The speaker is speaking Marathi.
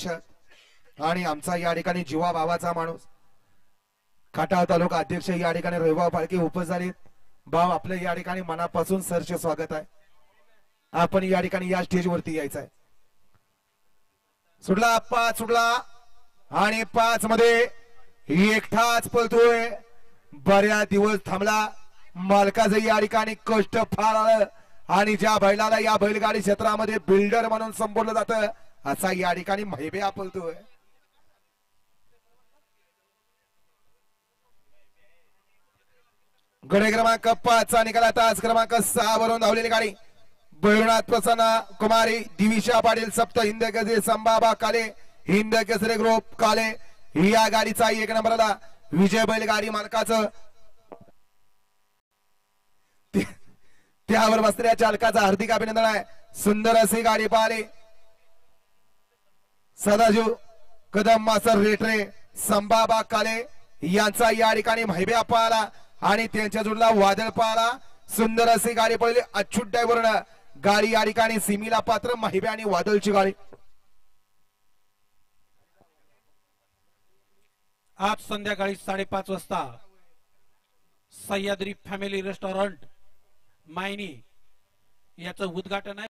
आणि आमचा या ठिकाणी जीवा भावाचा माणूस खटाव तालुका अध्यक्ष या ठिकाणी रविभाऊ पालखी उपस्थित झालीत। भाव आपले या ठिकाणी मनापासून सरचे स्वागत आहे। आपण या ठिकाणी या स्टेज वरती यायचं आहे। सुटला 5 सुटला आणि 5 मध्ये एकटाच पळतोय। बऱ्या दिवस थांबला मालकाचं या ठिकाणी कष्ट फार आलं आणि ज्या बैलाला या बैलगाडी क्षेत्रामध्ये बिल्डर म्हणून संबोधलं जातं असा या ठिकाणी महिब्या पळतोय। गडे क्रमांक 5 चा निकाला तास क्रमांक 6 वरून धावलेली गाडी भैरवनाथ प्रसन्न कुमारी दिविशा पाटील सप्त हिंद केसरी संभाबा काले हिंद केसरी ग्रुप काले या गाडीचा 1 नंबरला विजय बैलगाडी मालकाचं त्यावर बसलेल्या चालकाचा हार्दिक अभिनंदन आहे। सुंदर अशी गाडी पाहिली सदाजीव कदम मास्तर रेटरे संभाबा काले यांचा या ठिकाणी महिब्या पाहिला आणि त्यांच्या जोडला वादळ पाहिला। सुंदर अशी गाडी पडली अच्युत ड्रायव्हरनं गाडी या ठिकाणी सिमीला पात्र महिब्या आणि वादळची गाडी। आज संध्याकाळी 5:30 वाजता सह्याद्री फॅमिली रेस्टॉरंट मायनी याचं उद्घाटन आहे।